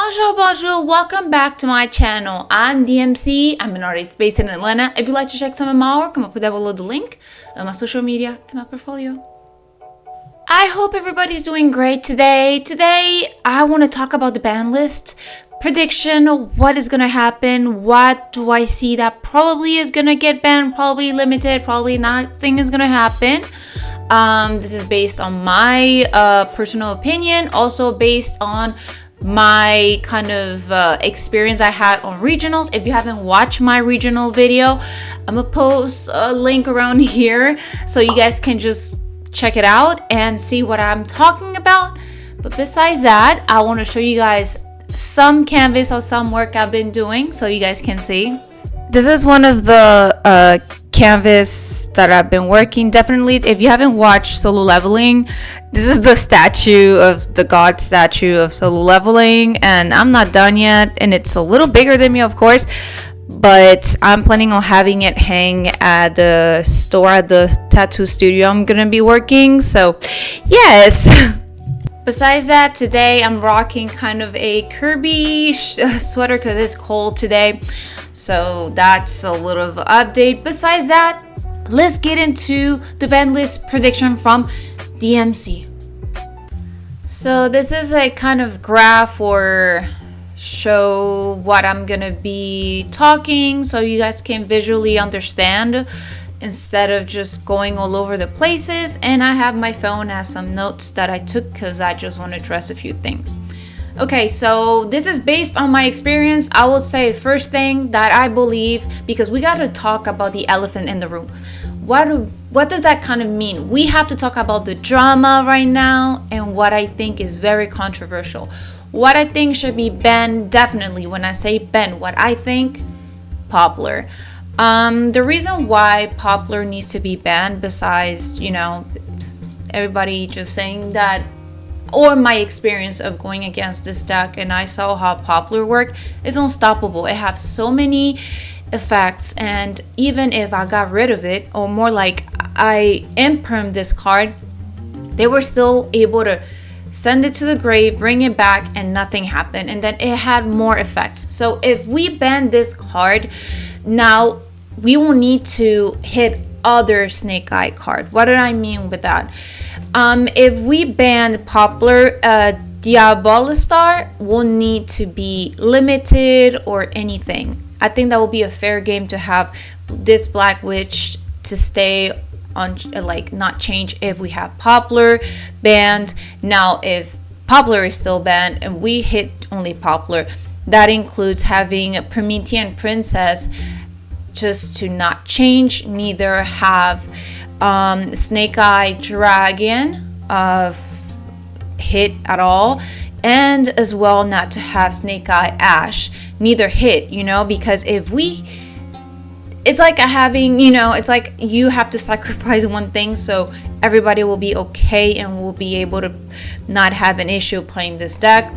Bonjour, welcome back to my channel. I'm DMC, I'm an artist based in Atlanta. If you'd like to check some of my work, I'm gonna put that below the link on my social media and my portfolio. I hope everybody's doing great today. Today, I want to talk about the ban list prediction. What is gonna happen? What do I see that probably is gonna get banned, probably limited, probably nothing is gonna happen. This is based on my personal opinion, also based on my kind of experience I had on regionals. If you haven't watched my regional video, I'm gonna post a link around here so you guys can just check it out and see what I'm talking about. But besides that, I want to show you guys some canvas or some work I've been doing so you guys can see. This is one of the canvas that I've been working. Definitely, if you haven't watched Solo Leveling, this is the statue of the god statue of Solo Leveling, and I'm not done yet, and it's a little bigger than me, of course, but I'm planning on having it hang at the store at the tattoo studio I'm gonna be working. So yes. Besides that, today I'm rocking kind of a Kirby sweater because it's cold today. So that's a little of an update. Besides that, let's get into the ban list prediction from DMC. So this is a kind of graph or show what I'm gonna be talking so you guys can visually understand instead of just going all over the places. And I have my phone as some notes that I took because I just want to address a few things. Okay, so this is based on my experience. I will say first thing that I believe, because we got to talk about the elephant in the room. What does that kind of mean? We have to talk about the drama right now and what I think is very controversial. What I think should be banned, definitely. When I say banned, what I think, Poplar. The reason why Poplar needs to be banned, besides, everybody just saying that, or my experience of going against this deck and I saw how Poplar work, is unstoppable. It has so many effects, and even if I got rid of it, or more like I impermed this card, they were still able to send it to the grave, bring it back, and nothing happened, and then it had more effects. So if we ban this card, now we will need to hit other Snake Eye card. What do I mean with that? If we ban Poplar, Diabolistar will need to be limited or anything. I think that will be a fair game to have this Black Witch to stay on, like, not change if we have Poplar banned. Now if Poplar is still banned and we hit only Poplar, that includes having a Promethean Princess just to not change, neither have Snake Eye Dragon hit at all, and as well not to have Snake Eye Ash neither hit, because if we, it's like it's like you have to sacrifice one thing so everybody will be okay and will be able to not have an issue playing this deck.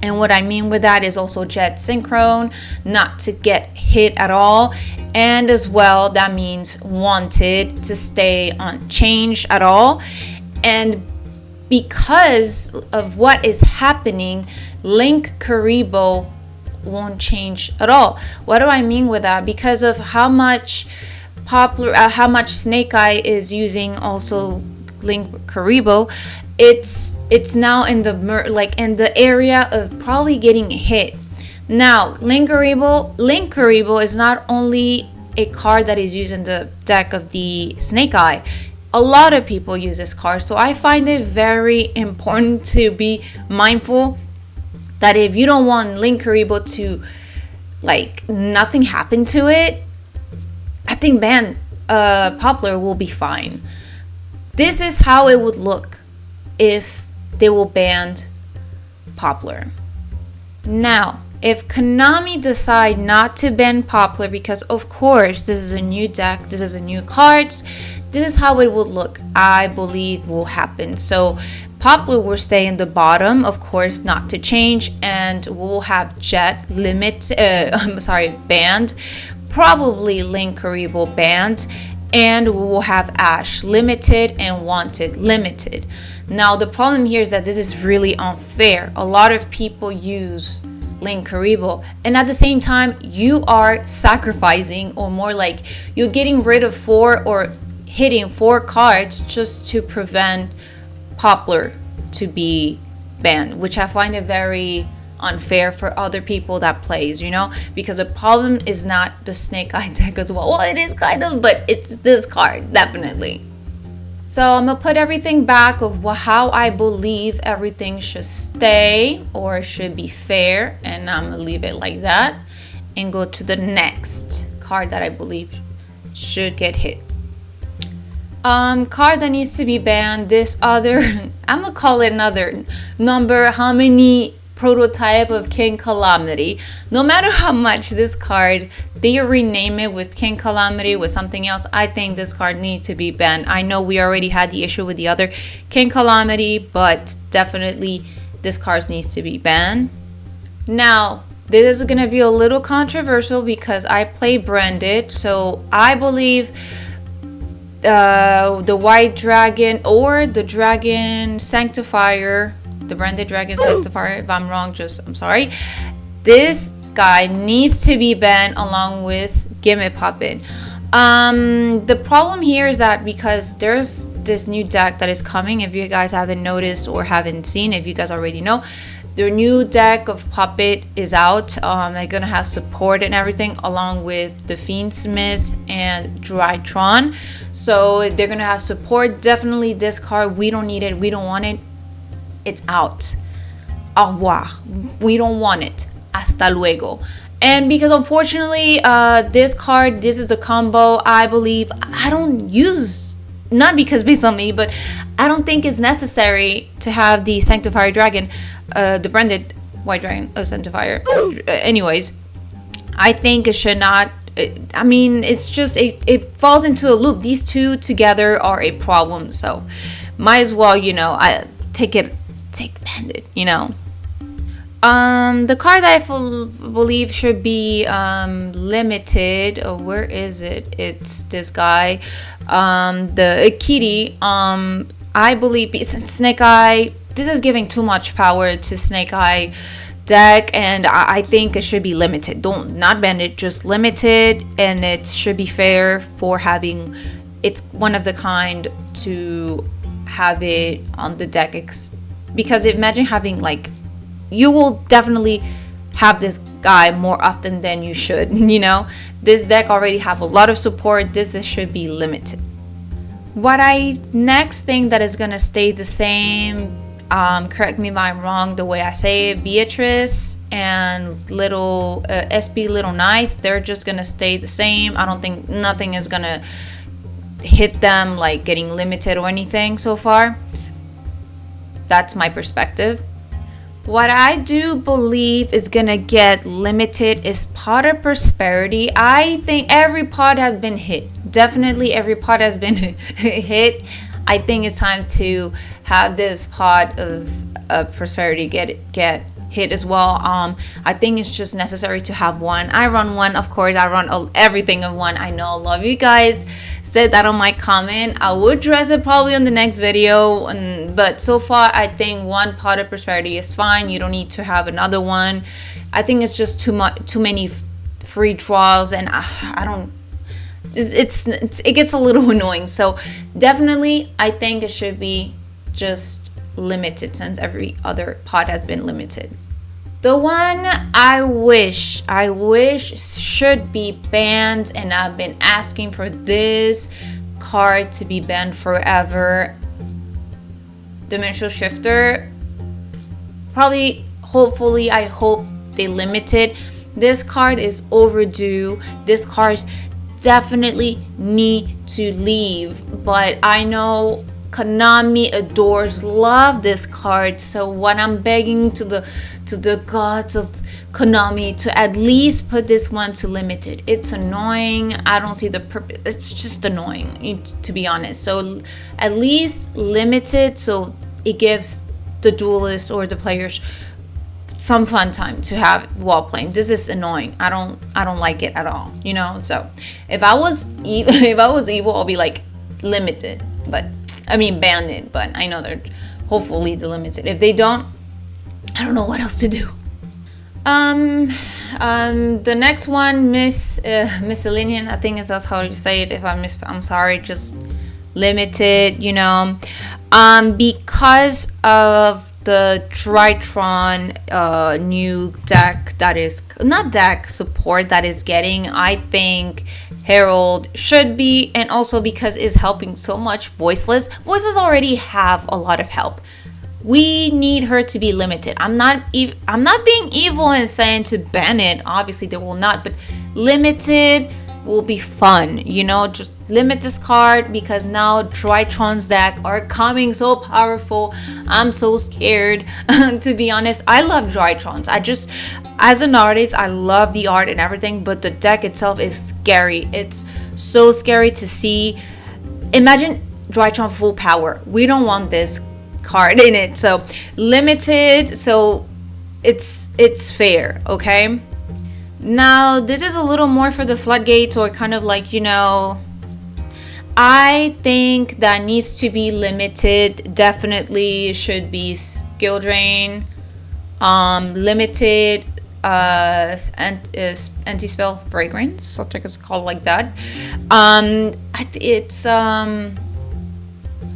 And what I mean with that is also Jet Synchrone not to get hit at all, and as well that means Wanted to stay unchanged at all. And because of what is happening, Link Karibo won't change at all. What do I mean with that? Because of how much how much Snake Eye is using also Link Karibo, it's now in the area of probably getting hit. Now Link Karibo is not only a card that is used in the deck of the Snake Eye. A lot of people use this card, so I find it very important to be mindful that if you don't want Link Karibo to, like, nothing happen to it, I think ban Poplar will be fine. This is how it would look if they will ban Poplar. Now, if Konami decide not to ban Poplar, because of course this is a new deck, this is a new cards, this is how it would look, I believe will happen. So Poplar will stay in the bottom, of course, not to change, and we'll have Jet banned, probably Link Karibo banned, and we will have Ash, limited, and Wanted, limited. Now the problem here is that this is really unfair. A lot of people use Linkuriboh, and at the same time you are sacrificing, or more like you're getting rid of 4 or hitting 4 cards just to prevent Poplar to be banned, which I find it very unfair for other people that plays, because the problem is not the Snake Eye deck as well. Well, it is kind of, but it's this card, definitely. So I'm gonna put everything back of how I believe everything should stay or should be fair, and I'm gonna leave it like that and go to the next card that I believe should get hit. Card that needs to be banned, this other I'm gonna call it another number how many prototype of King Calamity. No matter how much this card they rename it with King Calamity with something else, I think this card needs to be banned. I know we already had the issue with the other King Calamity, but definitely this card needs to be banned. Now this is gonna be a little controversial because I play branded, so I believe the White Dragon or the Dragon Sanctifier, the branded Dragon Sanctifier, if I'm wrong, I'm sorry. This guy needs to be banned along with Gimme Puppet. The problem here is that because there's this new deck that is coming, if you guys haven't noticed or haven't seen, if you guys already know, their new deck of Puppet is out. They're gonna have support and everything along with the Fiendsmith and Drytron, so they're gonna have support. Definitely this card, we don't need it, we don't want it, it's out. Au revoir, we don't want it, hasta luego. And because unfortunately this card, this is the combo I believe I don't use, not because based on me, but I don't think it's necessary to have the Sanctifier Dragon, the branded White Dragon Sanctifier. Anyways, I think it should not. I mean, it's just it falls into a loop. These two together are a problem, so might as well, I take banded, the card that I believe should be limited. Where is it? It's this guy, the Kitty. I believe Snake Eye. This is giving too much power to Snake Eye deck, and I think it should be limited. Not banned it, just limited, and it should be fair for having. It's one of the kind to have it on the deck, because imagine having you will definitely have this guy more often than you should. This deck already have a lot of support. This should be limited. Next thing that is gonna stay the same, correct me if I'm wrong the way I say it, Beatrice and little SB Little Knife, they're just gonna stay the same. I don't think nothing is gonna hit them like getting limited or anything so far. That's my perspective. What I do believe is gonna get limited is Pot of Prosperity. I think every pot has been hit. Definitely every pot has been hit. I think it's time to have this Pot of Prosperity get hit as well. I think it's just necessary to have one. I run one, of course. I run everything in one. I know a lot of you guys said that on my comment. I will address it probably in the next video, but so far I think one Pot of Prosperity is fine. You don't need to have another one. I think it's just too many free draws, and I don't. It gets a little annoying. So definitely, I think it should be just limited, since every other pot has been limited. The one I wish should be banned, and I've been asking for this card to be banned forever, Dimensional Shifter. Hopefully I hope they limit it. This card is overdue. This card definitely need to leave, but I know Konami love this card, so what I'm begging to the gods of Konami to at least put this one to limited. It's annoying. I don't see the purpose. It's just annoying, to be honest. So at least limited, so it gives the duelists or the players some fun time to have while playing. This is annoying. I don't like it at all, you know. So if I was if I was evil, I'll be like limited, but I mean banned it. But I know they're hopefully delimited. If they don't, I don't know what else to do. The next one, miscellaneous, I think that's how you say it. If I'm sorry, just limited, you know. Because of the Drytron new deck that is not deck support that is getting, I think Herald should be, and also because it's helping so much voiceless already have a lot of help. We need her to be limited. I'm not being evil and saying to ban it. Obviously they will not, but limited will be fun, you know. Just limit this card, because now Drytron's deck are coming so powerful. I'm so scared to be honest. I love Drytrons. As an artist, I love the art and everything, but the deck itself is scary. It's so scary to see. Imagine Drytron full power. We don't want this card in it. So limited, so it's fair, okay? Now this is a little more for the floodgates, or kind of like, you know, I think that needs to be limited. Definitely should be skill drain, limited, anti-spell fragrance, I think it's called like that.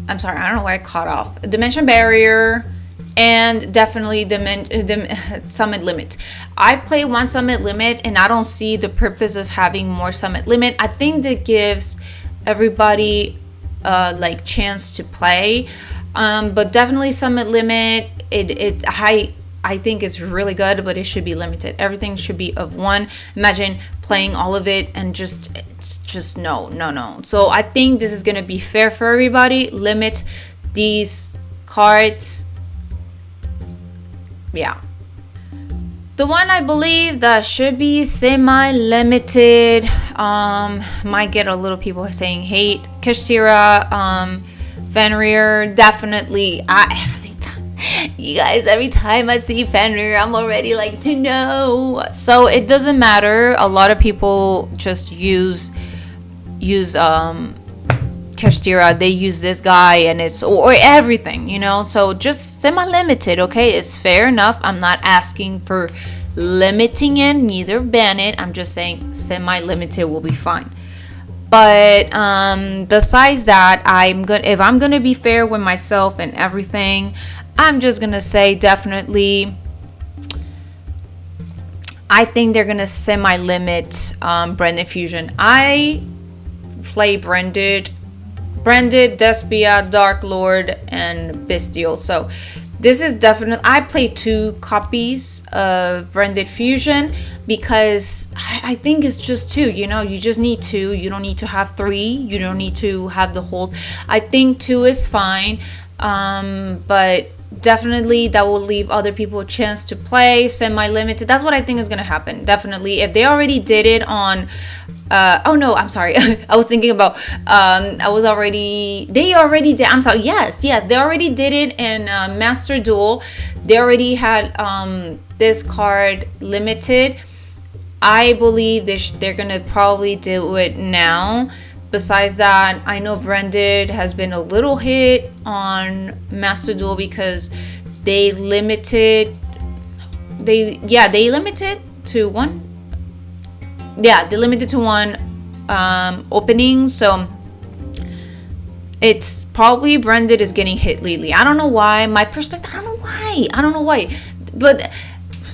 I'm sorry, I don't know why I caught off. Dimension barrier, and definitely summit limit. I play one summit limit, and I don't see the purpose of having more summit limit. I think that gives everybody like chance to play, but definitely summit limit. I think it's really good, but it should be limited. Everything should be of one. Imagine playing all of it and it's just no. So I think this is gonna be fair for everybody. Limit these cards. Yeah. The one I believe that should be semi-limited, might get a little people saying hate. Kashtira, Fenrir, definitely. You guys, every time I see Fenrir, I'm already like, no. So it doesn't matter. A lot of people just use Kashtira. They use this guy, and it's or everything, you know. So just semi-limited, okay? It's fair enough. I'm not asking for limiting it, neither ban it. I'm just saying semi-limited will be fine. But besides that, if I'm gonna be fair with myself and everything, I'm just gonna say definitely I think they're gonna semi-limit Branded Fusion. I play Branded, Despia, Dark Lord, and Bestial. So this is definitely, I play 2 copies of Branded Fusion because I think it's just 2, you know. You just need 2. You don't need to have 3. You don't need to have the whole. I think 2 is fine, but definitely that will leave other people a chance to play semi-limited. That's what I think is going to happen. Definitely, if they already did it on oh no, I'm sorry. I was thinking about they already did. I'm sorry. Yes, they already did it in Master Duel. They already had this card limited. I believe they're gonna probably do it now. Besides that, I know Branded has been a little hit on Master Duel because they limited to one. Yeah, they limited to one opening, so it's probably Branded is getting hit lately. I don't know why. My perspective, I don't know why. But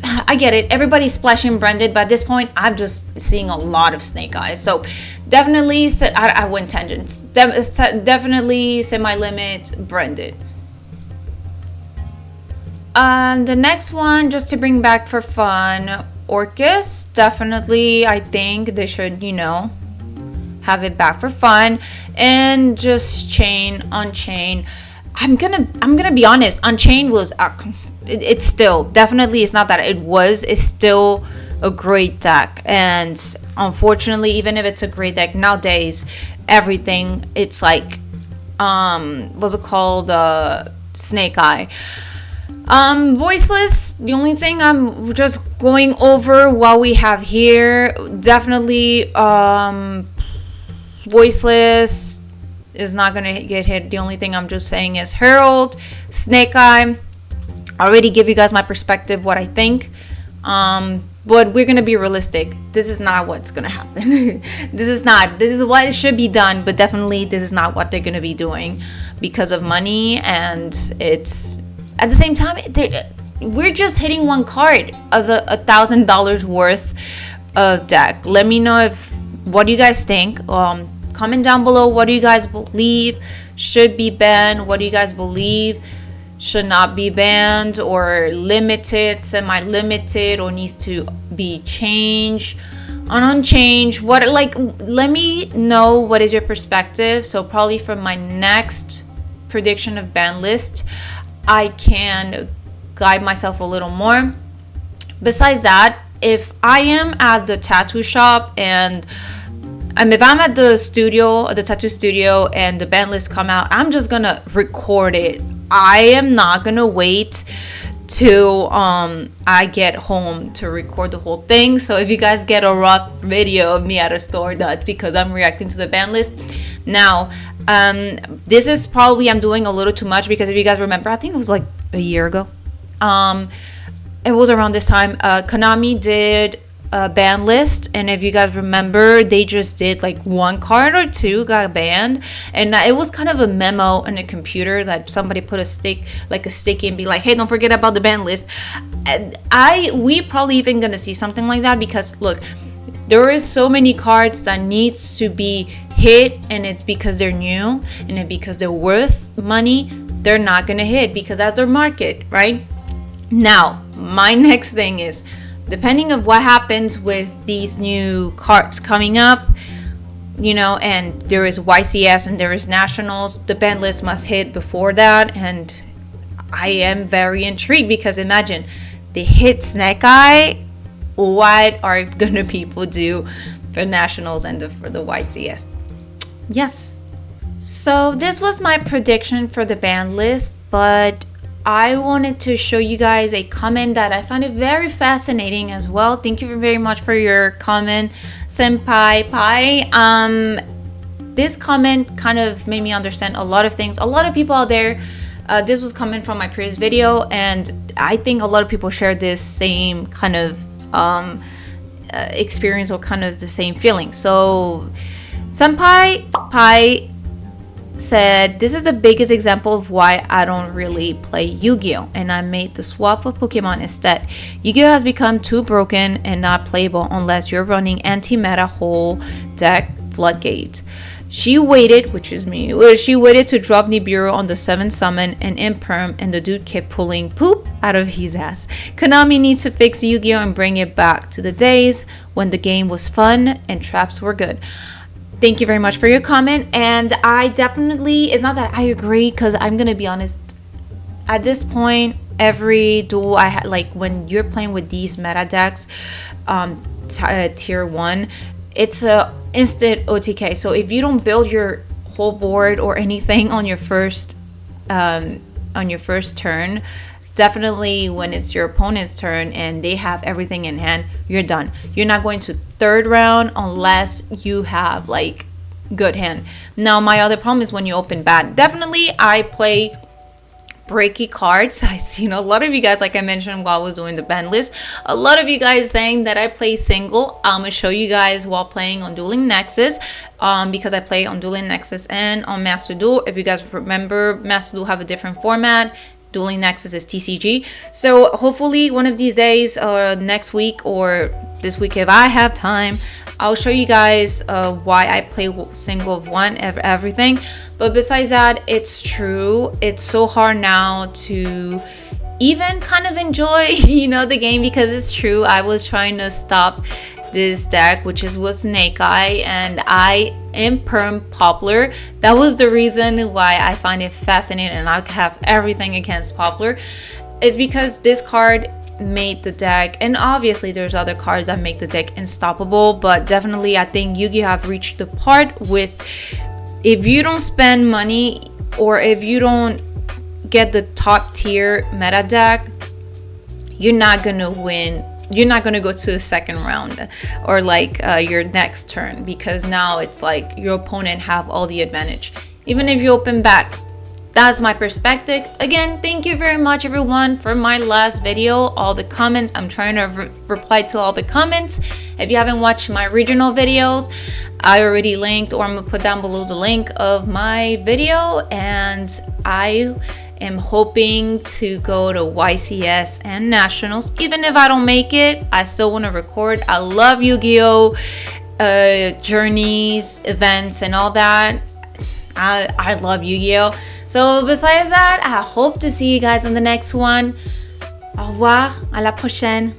I get it. Everybody's splashing Branded, but at this point, I'm just seeing a lot of Snake Eyes. So definitely, I went tangents. Definitely semi-limit Branded. The next one, just to bring back for fun, Orcus. Definitely, I think they should, you know, have it back for fun. And just Chain, Unchain. I'm gonna be honest. Unchained was it's still definitely, it's not that it was, it's still a great deck. And unfortunately, even if it's a great deck nowadays, everything, it's like what's it called, the Snake Eye. Voiceless, the only thing I'm just going over what we have here, definitely Voiceless is not gonna get hit. The only thing I'm just saying is Herald, Snake Eye. I already give you guys my perspective, what I think. But we're gonna be realistic. This is not what's gonna happen. This is what it should be done, but definitely this is not what they're gonna be doing because of money. And it's at the same time we're just hitting one card of $1,000 worth of deck. Let me know what do you guys think. Comment down below, what do you guys believe should be banned, what do you guys believe should not be banned or limited, semi-limited, or needs to be changed, unchanged. Let me know what is your perspective, so probably for my next prediction of ban list I can guide myself a little more. Besides that, if I am at the tattoo shop and if I'm at the tattoo studio and the ban list come out, I'm just gonna record it. I am not gonna wait till I get home to record the whole thing. So if you guys get a rough video of me at a store, that's because I'm reacting to the ban list. Now, this is probably I'm doing a little too much, because if you guys remember, I think it was like a year ago. It was around this time. Konami did a ban list, and if you guys remember, they just did like one card or two got banned, and it was kind of a memo in a computer that somebody put a stick and be like, hey, don't forget about the ban list. And we probably even gonna see something like that, because look, there is so many cards that needs to be hit, and it's because they're new and it's because they're worth money. They're not gonna hit because that's their market, right? Now, my next thing is, depending on what happens with these new cards coming up, and there is YCS and there is Nationals, the ban list must hit before that. And I am very intrigued, because imagine they hit Snake Eye, what are gonna people do for Nationals and for the YCS? Yes. So this was my prediction for the ban list, but I wanted to show you guys a comment that I found it very fascinating as well. Thank you very much for your comment, Senpai Pai. This comment kind of made me understand a lot of things. A lot of people out there, this was coming from my previous video, and I think a lot of people share this same kind of experience, or kind of the same feeling. So Senpai Pai said, this is the biggest example of why I don't really play Yu-Gi-Oh! And I made the swap of Pokemon instead. Yu-Gi-Oh! Has become too broken and not playable unless you're running anti-meta whole deck Floodgate. She waited, which is me, she waited to drop Nibiru on the 7th summon and Imperm, and the dude kept pulling poop out of his ass. Konami needs to fix Yu-Gi-Oh! And bring it back to the days when the game was fun and traps were good. Thank you very much for your comment. And I definitely, it's not that I agree, because I'm gonna be honest, at this point, every duel I had, like when you're playing with these meta decks, tier 1, it's a instant OTK. So if you don't build your whole board or anything on your first turn, definitely when it's your opponent's turn and they have everything in hand, you're done. You're not going to third round unless you have like good hand. Now, my other problem is when you open bad. Definitely I play breaky cards. I seen a lot of you guys, like I mentioned while I was doing the ban list, a lot of you guys saying that I play single. I'm gonna show you guys while playing on Dueling Nexus, because I play on Dueling Nexus and on Master Duel. If you guys remember, Master Duel have a different format. Dueling Nexus is TCG. So hopefully one of these days, next week or this week if I have time, I'll show you guys why I play single of one everything. But besides that, it's true, it's so hard now to even kind of enjoy the game, because it's true, I was trying to stop this deck, which was Snake Eye, and I am Perm Poplar. That was the reason why I find it fascinating, and I have everything against Poplar, is because this card made the deck, and obviously there's other cards that make the deck unstoppable, but definitely I think Yu-Gi-Oh! Have reached the part with, if you don't spend money or if you don't get the top tier meta deck, you're not gonna win. You're not gonna go to the second round or like your next turn, because now it's like your opponent have all the advantage, even if you open back. That's my perspective. Again, thank you very much everyone for my last video. All the comments, I'm trying to reply to all the comments. If you haven't watched my regional videos, I already linked, or I'm gonna put down below the link of my video. And I am hoping to go to YCS and Nationals. Even if I don't make it, I still want to record. I love Yu-Gi-Oh! Journeys, events, and all that. I love Yu-Gi-Oh! So besides that, I hope to see you guys in the next one. Au revoir, à la prochaine.